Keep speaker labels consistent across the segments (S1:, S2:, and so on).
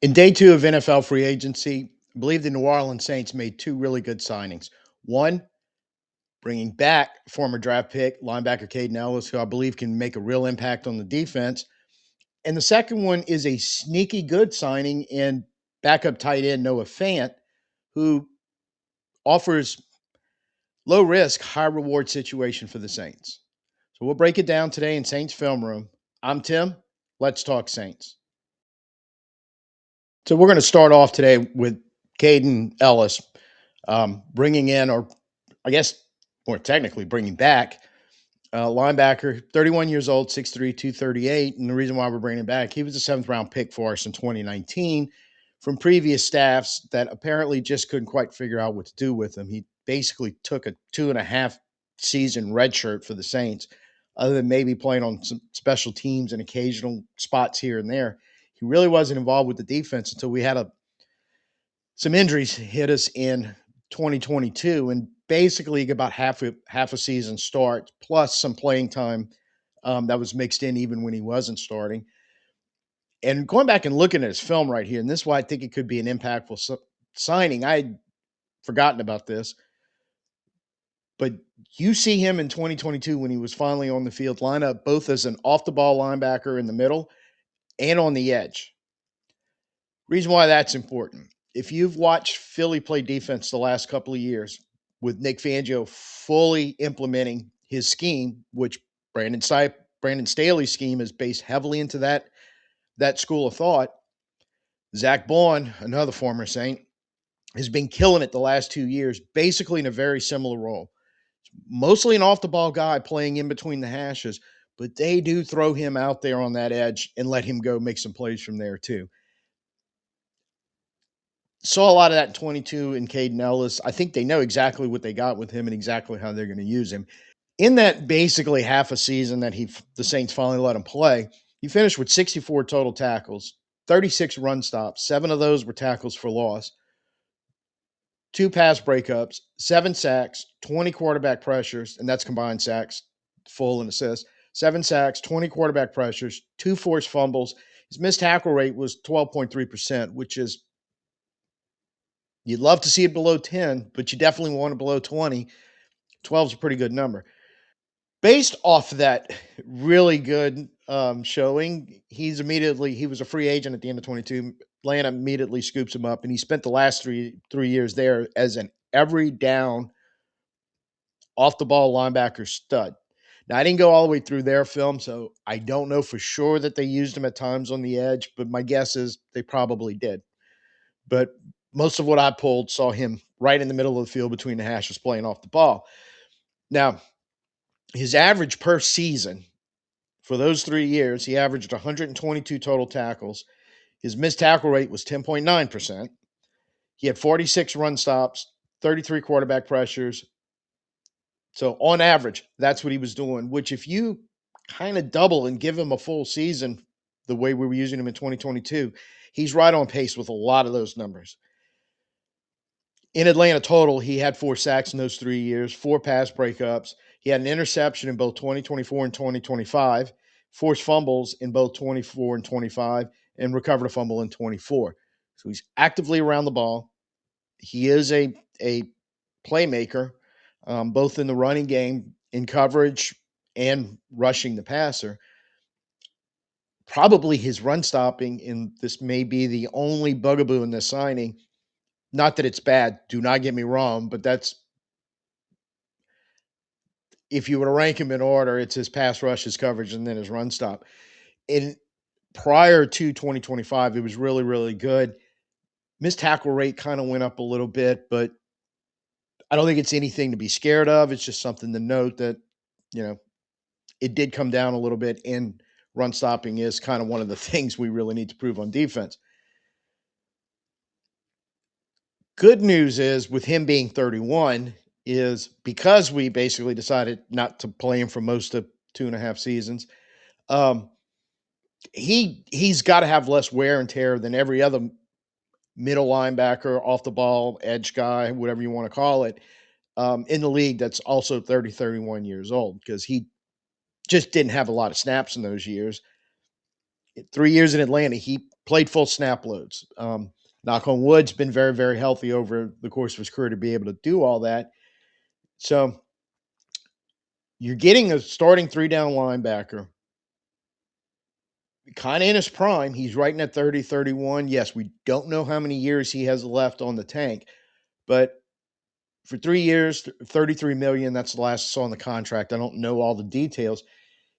S1: In day two of NFL free agency, I believe the New Orleans Saints made two really good signings. One, bringing back former draft pick linebacker Kaden Ellis, who I believe can make a real impact on the defense. And the second one is a sneaky good signing in backup tight end Noah Fant, who offers low risk, high reward situation for the Saints. So we'll break it down today in Saints Film Room. I'm Tim. Let's talk Saints. So we're going to start off today with Kaden Ellis, bringing in, or I guess more technically, bringing back linebacker, 31 years old, 6'3", 238. And the reason why we're bringing him back, he was a seventh round pick for us in 2019 from previous staffs that apparently just couldn't quite figure out what to do with him. He basically took a 2.5 season red shirt for the Saints, other than maybe playing on some special teams and occasional spots here and there. He really wasn't involved with the defense until we had some injuries hit us in 2022, and basically about half a season start plus some playing time that was mixed in even when he wasn't starting. And going back and looking at his film right here, and this is why I think it could be an impactful signing. I had forgotten about this, but you see him in 2022 when he was finally on the field, line up both as an off the ball linebacker in the middle and on the edge. Reason why that's important. If you've watched Philly play defense the last couple of years with Nick Fangio fully implementing his scheme, which Brandon Staley's scheme is based heavily into that school of thought. Zach Baun, another former Saint, has been killing it the last 2 years, basically in a very similar role. Mostly an off the ball guy playing in between the hashes, but they do throw him out there on that edge and let him go make some plays from there too. Saw a lot of that in 22 in Kaden Ellis. I think they know exactly what they got with him and exactly how they're going to use him. In that basically half a season that the Saints finally let him play, he finished with 64 total tackles, 36 run stops. 7 of those were tackles for loss, 2 pass breakups, 7 sacks, 20 quarterback pressures, and that's combined sacks, full and assist. 7 sacks, 20 quarterback pressures, 2 forced fumbles. His missed tackle rate was 12.3%, which is, you'd love to see it below 10, but you definitely want it below 20. 12 is a pretty good number. Based off of that really good showing, he was a free agent at the end of 22. Atlanta immediately scoops him up, and he spent the last three years there as an every down off the ball linebacker stud. Now, I didn't go all the way through their film, so I don't know for sure that they used him at times on the edge, but my guess is they probably did. But most of what I pulled saw him right in the middle of the field between the hashes playing off the ball. Now, his average per season for those 3 years, he averaged 122 total tackles. His missed tackle rate was 10.9%. He had 46 run stops, 33 quarterback pressures. So on average, that's what he was doing, which if you kind of double and give him a full season the way we were using him in 2022, he's right on pace with a lot of those numbers. In Atlanta total, he had 4 sacks in those 3 years, 4 pass breakups. He had an interception in both 2024 and 2025, forced fumbles in both 24 and 25, and recovered a fumble in 24. So he's actively around the ball. He is a playmaker, both in the running game, in coverage, and rushing the passer. Probably his run stopping, and this may be the only bugaboo in this signing. Not that it's bad, do not get me wrong, but that's, if you were to rank him in order, it's his pass rush, his coverage, and then his run stop. And prior to 2025, it was really, really good. Missed tackle rate kind of went up a little bit, but I don't think it's anything to be scared of. It's just something to note that, you know, it did come down a little bit, and run stopping is kind of one of the things we really need to prove on defense. Good news is with him being 31 is because we basically decided not to play him for most of 2.5 seasons. Um, he's got to have less wear and tear than every other middle linebacker, off the ball, edge guy, whatever you want to call it, in the league that's also 30, 31 years old, because he just didn't have a lot of snaps in those years. 3 years in Atlanta, he played full snap loads. Knock on wood's been very, very healthy over the course of his career to be able to do all that. So you're getting a starting three down linebacker, kind of in his prime. He's right in at 30, 31. Yes, we don't know how many years he has left on the tank, but for 3 years, 33 million. That's the last I saw on the contract. I don't know all the details.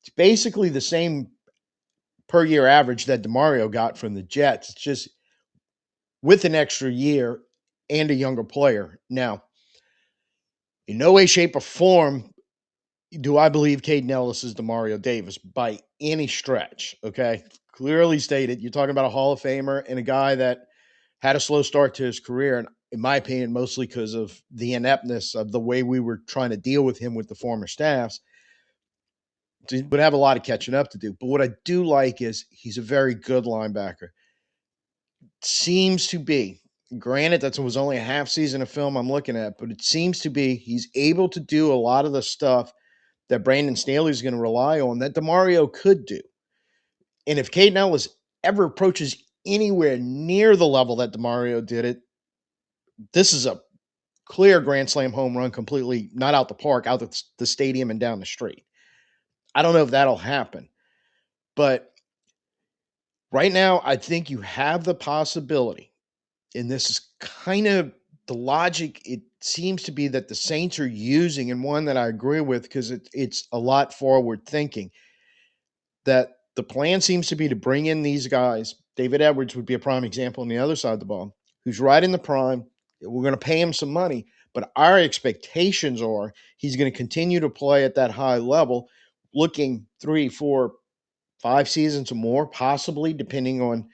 S1: It's basically the same per year average that DeMario got from the Jets. It's just with an extra year and a younger player. Now, in no way, shape, or form do I believe Caden Ellis is DeMario Davis by any stretch. Okay. Clearly stated, you're talking about a Hall of Famer and a guy that had a slow start to his career. And in my opinion, mostly because of the ineptness of the way we were trying to deal with him with the former staffs. He would have a lot of catching up to do. But what I do like is he's a very good linebacker. Seems to be, granted, that was only a half season of film I'm looking at, but it seems to be he's able to do a lot of the stuff that Brandon Staley is going to rely on that DeMario could do. And if Caden Ellis ever approaches anywhere near the level that DeMario did it, this is a clear grand slam home run, completely not out the park, out the stadium and down the street. I don't know if that'll happen, but right now I think you have the possibility, and this is kind of the logic it seems to be that the Saints are using, and one that I agree with because it's a lot forward thinking, that the plan seems to be to bring in these guys. David Edwards would be a prime example on the other side of the ball, who's right in the prime. We're going to pay him some money, but our expectations are he's going to continue to play at that high level, looking 3, 4, 5 seasons or more, possibly, depending on,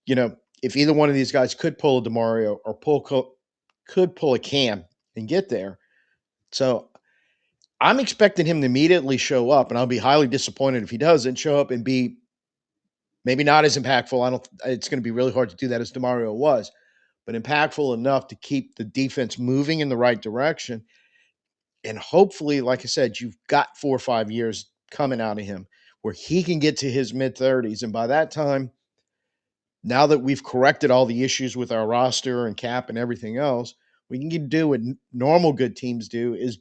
S1: if either one of these guys could pull a DeMario or could pull a Cam and get there. So I'm expecting him to immediately show up, and I'll be highly disappointed if he doesn't show up and be maybe not as impactful. I don't. It's going to be really hard to do that as DeMario was, but impactful enough to keep the defense moving in the right direction. And hopefully, like I said, you've got 4 or 5 years coming out of him where he can get to his mid-30s, and by that time, now that we've corrected all the issues with our roster and cap and everything else, we can do what normal good teams do is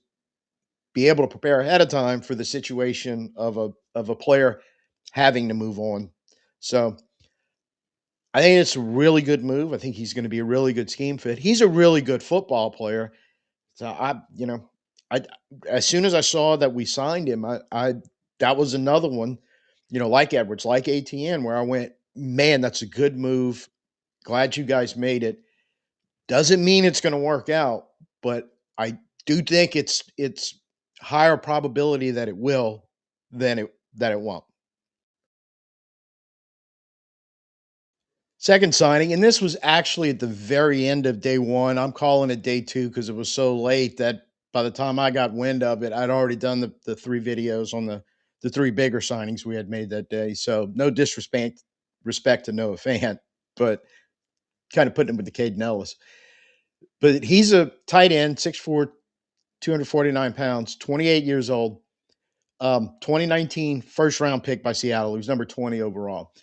S1: be able to prepare ahead of time for the situation of a player having to move on. So I think it's a really good move. I think he's going to be a really good scheme fit. He's a really good football player. So I as soon as I saw that we signed him, I that was another one, like Edwards, like ATN, where I went, man, that's a good move. Glad you guys made it. Doesn't mean it's going to work out, but I do think it's higher probability that it will than it won't. Second signing, and this was actually at the very end of day one. I'm calling it day two because it was so late that by the time I got wind of it, I'd already done the three videos on the three bigger signings we had made that day. So no disrespect to Noah Fant, but kind of putting him with the Caden Ellis. But he's a tight end, 6'4", 249 pounds, 28 years old. 2019 first round pick by Seattle. He was number 20 overall.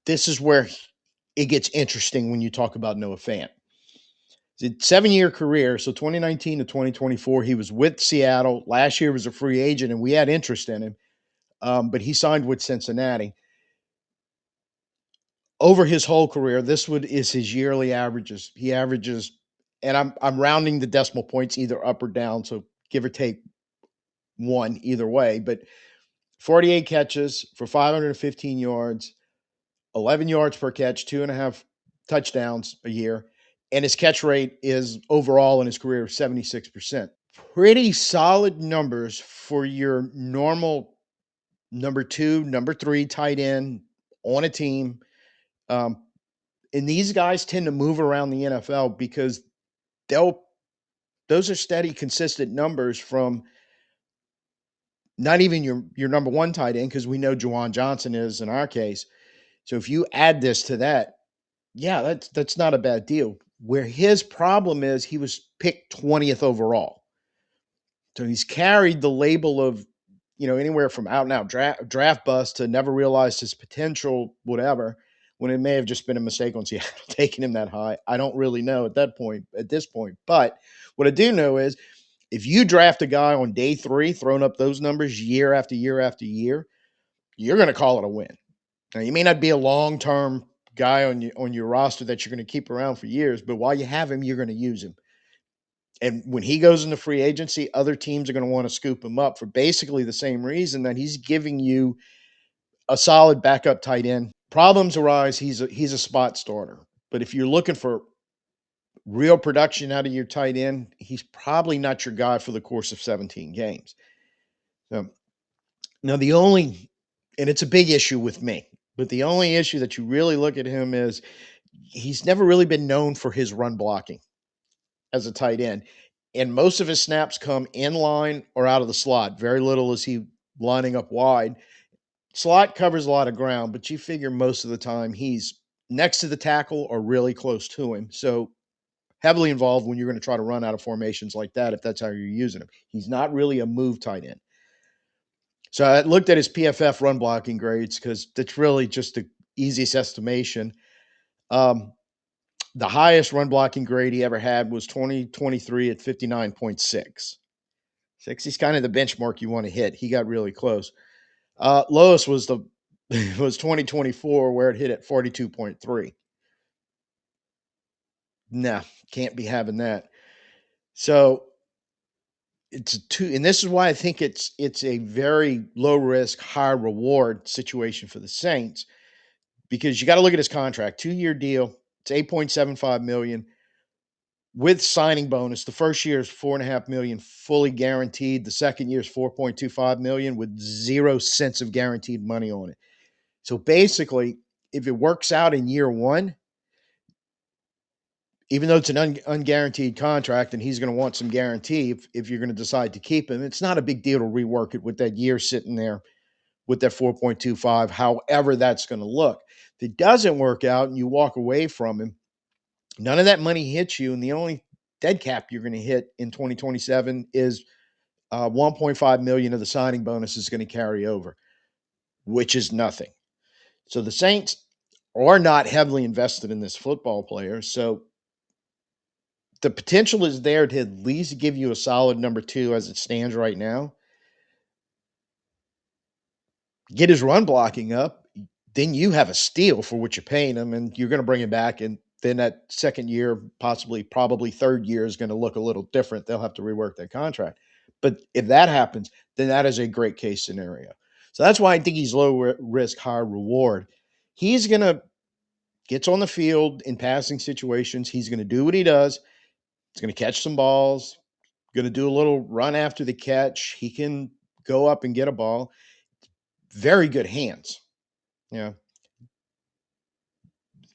S1: This is where it gets interesting when you talk about Noah Fant. It's a 7-year career, so 2019 to 2024, he was with Seattle. Last year was a free agent, and we had interest in him, but he signed with Cincinnati. Over his whole career, is his yearly averages. He averages, and I'm rounding the decimal points either up or down, so give or take one either way, but 48 catches for 515 yards, 11 yards per catch, 2.5 touchdowns a year. And his catch rate is overall in his career 76%. Pretty solid numbers for your normal number 2, number 3 tight end on a team. Um, and these guys tend to move around the NFL because those are steady, consistent numbers from not even your number 1 tight end, because we know Juwan Johnson is in our case. So if you add this to that, yeah, that's not a bad deal. Where his problem is, he was picked 20th overall. So he's carried the label of, anywhere from out and out draft bust to never realized his potential, whatever. when it may have just been a mistake on Seattle taking him that high. I don't really know at this point. But what I do know is if you draft a guy on day three, throwing up those numbers year after year after year, you're going to call it a win. Now, you may not be a long term guy on your roster that you're going to keep around for years, but while you have him, you're going to use him. And when he goes into free agency, other teams are going to want to scoop him up for basically the same reason that he's giving you a solid backup tight end. Problems arise, he's a spot starter. But if you're looking for real production out of your tight end, he's probably not your guy for the course of 17 games. So, now the only and it's a big issue with me, but the only issue that you really look at him is he's never really been known for his run blocking as a tight end. And most of his snaps come in line or out of the slot. Very little is he lining up wide. Slot covers a lot of ground, but you figure most of the time he's next to the tackle or really close to him. So heavily involved when you're going to try to run out of formations like that if that's how you're using him. He's not really a move tight end. So I looked at his PFF run blocking grades because that's really just the easiest estimation. Um, the highest run blocking grade he ever had was 2023 at 59.6. 60 is kind of the benchmark you want to hit. He got really close. Lowest was the was 2024 where it hit at 42.3. Nah, can't be having that. So it's a two, and this is why I think it's a very low risk, high reward situation for the Saints because you got to look at his contract, 2-year deal. It's 8.75 million with signing bonus. The first year is 4.5 million fully guaranteed. The second year is 4.25 million with 0 cents of guaranteed money on it. So basically, if it works out in year one, even though it's an unguaranteed contract and he's going to want some guarantee if you're going to decide to keep him, it's not a big deal to rework it with that year sitting there with that 4.25, however that's going to look. If it doesn't work out and you walk away from him, none of that money hits you. And the only dead cap you're going to hit in 2027 is 1.5 million of the signing bonus is going to carry over, which is nothing. So the Saints are not heavily invested in this football player. So the potential is there to at least give you a solid number two as it stands right now. Get his run blocking up, then you have a steal for what you're paying him, and you're going to bring him back. And then that second year, probably third year, is going to look a little different. They'll have to rework that contract. But if that happens, then that is a great case scenario. So that's why I think he's low risk, high reward. He's going to gets on the field in passing situations. He's going to do what he does. He's going to catch some balls, going to do a little run after the catch. He can go up and get a ball. Very good hands. Yeah.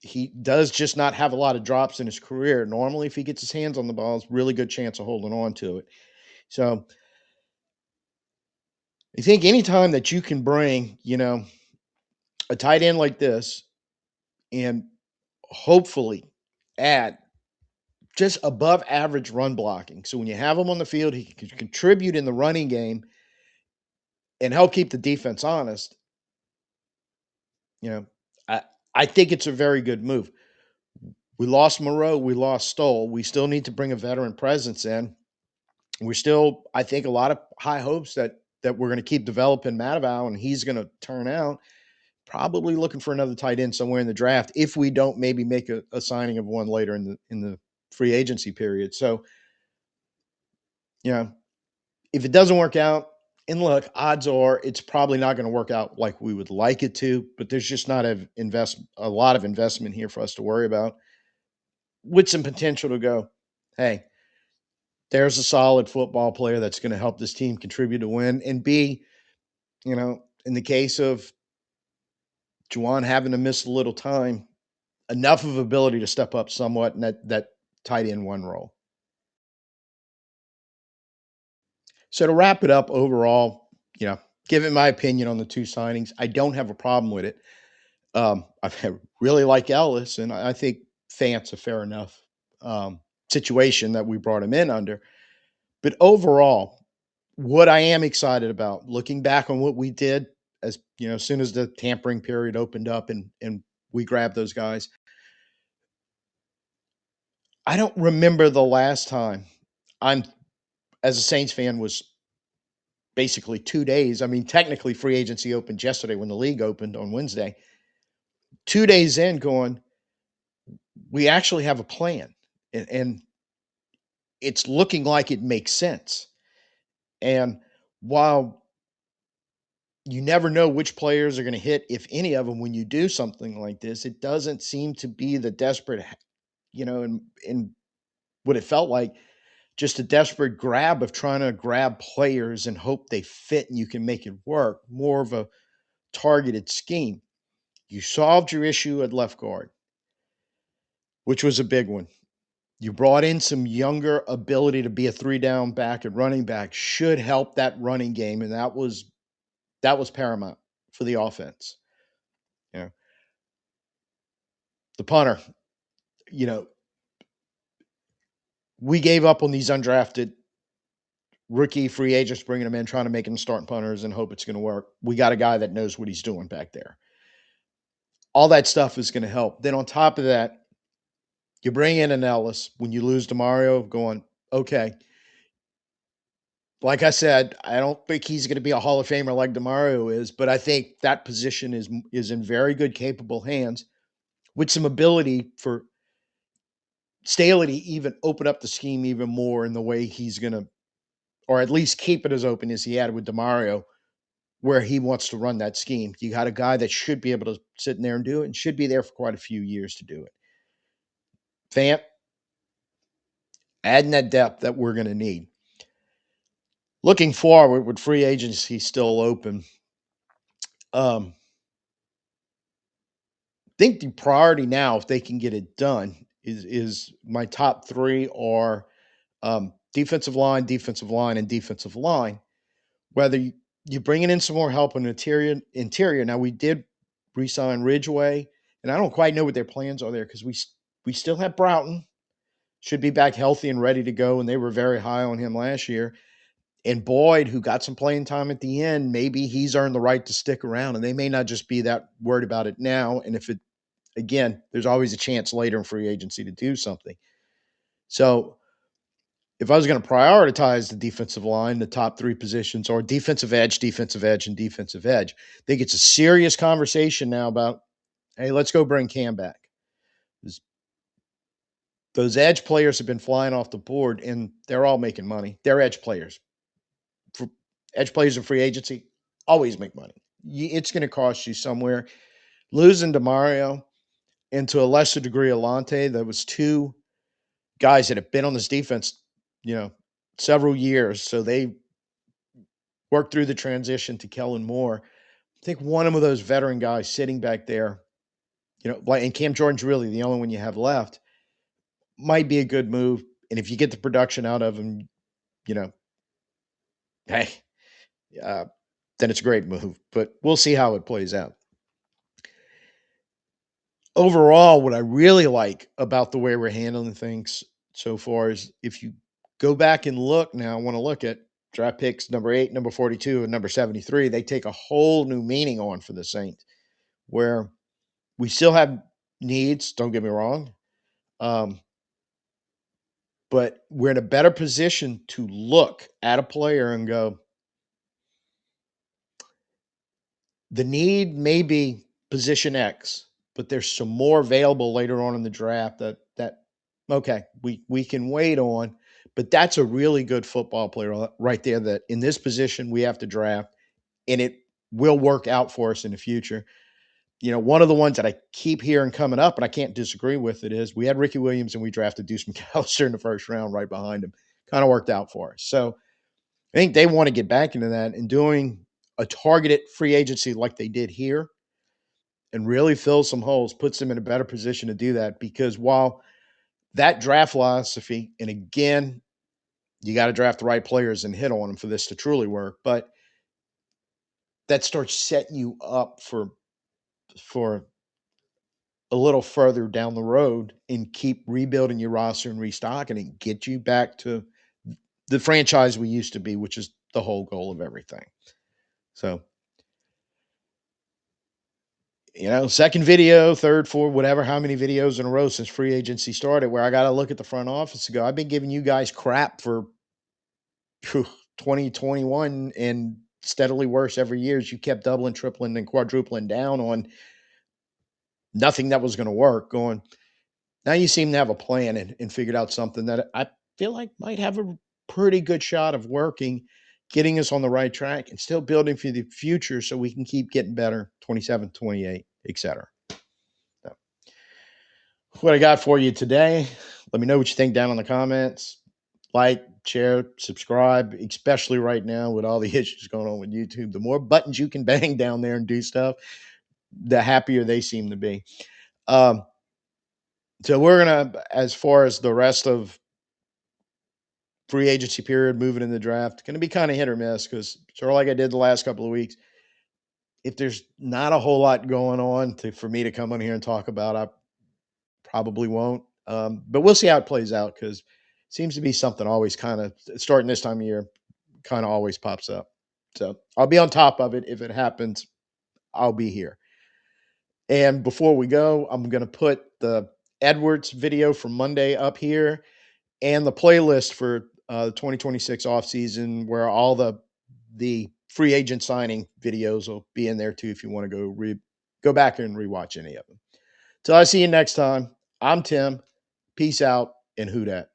S1: He does just not have a lot of drops in his career. Normally, if he gets his hands on the ball, it's really good chance of holding on to it. So I think anytime that you can bring, a tight end like this and hopefully add just above average run blocking. So when you have him on the field, he can contribute in the running game and help keep the defense honest. You know, I I think it's a very good move. We lost Moreau, we lost Stoll. We still need to bring a veteran presence in. We're still, I think, a lot of high hopes that we're going to keep developing Matavau and he's going to turn out. Probably looking for another tight end somewhere in the draft if we don't maybe make a signing of one later in the free agency period. So, you know, if it doesn't work out, and look, odds are it's probably not going to work out like we would like it to, but there's just not a lot of investment here for us to worry about with some potential to go, hey, there's a solid football player that's going to help this team contribute to win. And B, in the case of Juwan having to miss a little time, enough of ability to step up somewhat in that tight end one role. So to wrap it up overall, giving my opinion on the two signings, I don't have a problem with it. I really like Ellis, and I think Fant's a fair enough situation that we brought him in under. But overall, what I am excited about, looking back on what we did, as soon as the tampering period opened up and we grab those guys. I don't remember the last time I'm as a Saints fan was basically 2 days. I mean, technically free agency opened yesterday when the league opened on Wednesday. 2 days in going, we actually have a plan. And it's looking like it makes sense. And while you never know which players are going to hit, if any of them, when you do something like this, it doesn't seem to be the desperate, in what it felt like, just a desperate grab of trying to grab players and hope they fit and you can make it work. More of a targeted scheme. You solved your issue at left guard, which was a big one. You brought in some younger ability to be a three down back at running back, should help that running game, and that was paramount for the offense. You know, the punter, you know, we gave up on these undrafted rookie free agents, bringing them in, trying to make them starting punters and hope it's going to work. We got a guy that knows what he's doing back there. All that stuff is going to help. Then on top of that, you bring in an Ellis when you lose DeMario, going, okay, like I said, I don't think he's going to be a Hall of Famer like DeMario is, but I think that position is in very good, capable hands with some ability for Staley to even open up the scheme even more in the way he's going to, or at least keep it as open as he had with DeMario, where he wants to run that scheme. You got a guy that should be able to sit in there and do it and should be there for quite a few years to do it. Fant, adding that depth that we're going to need. Looking forward with free agency still open, I think the priority now, if they can get it done, is my top three are defensive line, and defensive line. Whether you're bringing in some more help on interior. Now we did re-sign Ridgeway, and I don't quite know what their plans are there because we still have Broughton, should be back healthy and ready to go, and they were very high on him last year. And Boyd, who got some playing time at the end, maybe he's earned the right to stick around, and they may not just be that worried about it now. And if it, again, there's always a chance later in free agency to do something. So if I was going to prioritize the defensive line, the top three positions are defensive edge, and defensive edge. I think it's a serious conversation now about, hey, let's go bring Cam back. Those edge players have been flying off the board, and they're all making money. They're edge players. For edge players in free agency, always make money. It's going to cost you somewhere. Losing DeMario, and to a lesser degree, Alante, that was two guys that have been on this defense, several years. So they worked through the transition to Kellen Moore. I think one of those veteran guys sitting back there, and Cam Jordan's really the only one you have left, might be a good move. And if you get the production out of him, hey, then it's a great move. But we'll see how it plays out. Overall, what I really like about the way we're handling things so far is if you go back and look now, I want to look at draft picks number 8, number 42, and number 73. They take a whole new meaning on for the Saints, where we still have needs, don't get me wrong. But we're in a better position to look at a player and go, the need may be position X, but there's some more available later on in the draft that okay, we can wait on. But that's a really good football player right there that in this position we have to draft, and it will work out for us in the future. One of the ones that I keep hearing coming up, and I can't disagree with it, is we had Ricky Williams and we drafted Deuce McAllister in the first round right behind him. Kind of worked out for us. So I think they want to get back into that and doing a targeted free agency like they did here and really fill some holes, puts them in a better position to do that. Because while that draft philosophy, and again, you got to draft the right players and hit on them for this to truly work, but that starts setting you up for a little further down the road and keep rebuilding your roster and restocking and get you back to the franchise we used to be, which is the whole goal of everything. So second video, third, fourth, whatever, how many videos in a row since free agency started, where I got to look at the front office and go, I've been giving you guys crap for 2021 and steadily worse every year as you kept doubling, tripling, and quadrupling down on nothing that was going to work. Going, now you seem to have a plan and figured out something that I feel like might have a pretty good shot of working, getting us on the right track and still building for the future so we can keep getting better 27, 28, etc. So, what I got for you today. Let me know what you think down in the comments. Like, share, subscribe, especially right now with all the issues going on with YouTube. The more buttons you can bang down there and do stuff, the happier they seem to be. Um, so we're gonna, as far as the rest of free agency period, moving in the draft, going to be kind of hit or miss because sort of like I did the last couple of weeks. If there's not a whole lot going on for me to come on here and talk about, I probably won't. But we'll see how it plays out because it seems to be something always kind of starting this time of year, kind of always pops up. So I'll be on top of it. If it happens, I'll be here. And before we go, I'm going to put the Edwards video from Monday up here and the playlist for the 2026 offseason where all the free agent signing videos will be in there too if you want to go back and rewatch any of them. Till I see you next time, I'm Tim. Peace out and who dat.